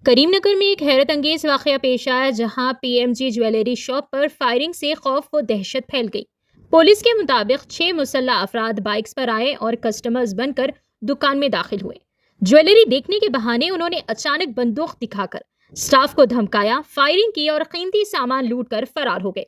करीमनगर में एक हैरत अंगेज वाकया पेश आया जहां पीएमजी ज्वेलरी शॉप पर फायरिंग से खौफ व दहशत फैल गई। पुलिस के मुताबिक 6 मुसल्ला अफराद बाइक्स पर आए और कस्टमर्स बनकर दुकान में दाखिल हुए। ज्वेलरी देखने के बहाने उन्होंने अचानक बंदूक दिखाकर स्टाफ को धमकाया, फायरिंग की और कीमती सामान लूट कर फरार हो गए।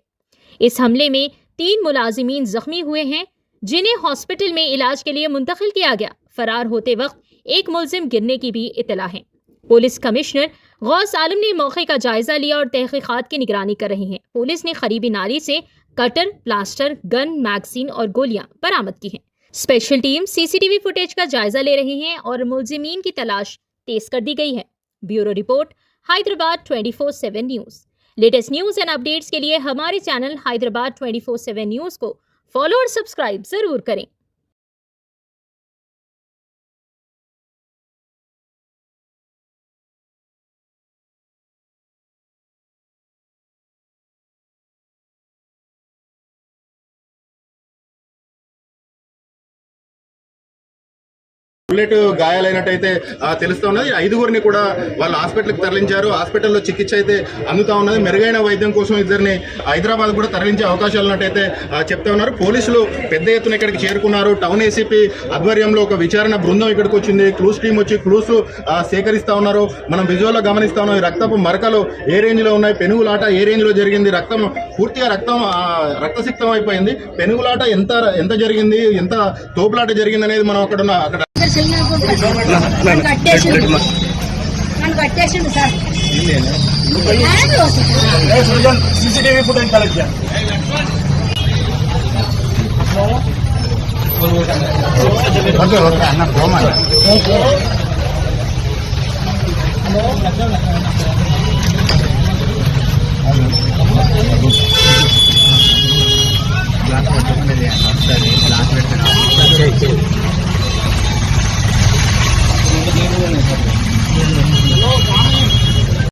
इस हमले में 3 मुलाजिमीन जख्मी हुए हैं, जिन्हें हॉस्पिटल में इलाज के लिए मुंतकिल किया गया। फरार होते वक्त एक मुलजिम गिरने की भी इतला है। पुलिस कमिश्नर गौस आलम ने मौके का जायजा लिया और तहकीकात की निगरानी कर रही हैं। पुलिस ने करीबी नाली से कटर, प्लास्टर, गन, मैगजीन और गोलियां बरामद की हैं। स्पेशल टीम सीसीटीवी फुटेज का जायजा ले रही है और मुलजिमीन की तलाश तेज कर दी गई है। Bureau report, Hyderabad 24/7 news. Latest news and updates के लिए हमारे चैनल हैदराबाद 24/7 न्यूज़ को फॉलो और सब्सक्राइब जरूर करें। బుల్లెట్ గాయాలైనట్టయితే తెలుస్తా ఉన్నది. 5గురిని కూడా వాళ్ళ హాస్పిటల్కి తరలించారు. హాస్పిటల్లో చికిత్స అయితే అందుతా ఉన్నది. మెరుగైన వైద్యం కోసం ఇద్దరిని హైదరాబాద్ కూడా తరలించే అవకాశాలు ఉన్నట్టయితే చెప్తా ఉన్నారు. పోలీసులు పెద్ద ఎత్తున ఇక్కడికి చేరుకున్నారు. టౌన్ ఏసీపీ ఆధ్వర్యంలో ఒక విచారణ బృందం ఇక్కడికి వచ్చింది. క్లూస్ టీం వచ్చి క్లూస్ సేకరిస్తా ఉన్నారు. మనం విజువల్లో గమనిస్తా ఉన్నాం. ఈ రక్తపు మరకలు ఏ రేంజ్ లో ఉన్నాయి, పెనుగులాట ఏ రేంజ్ లో జరిగింది, రక్తం పూర్తిగా రక్తసిక్తం అయిపోయింది. పెనుగులాట ఎంత జరిగింది, ఎంత తోపులాట జరిగింది అనేది మనం అక్కడ కట్టేసిండు సార్. सीसीटीवी फुटेज कलेक्ट किया। ग्लास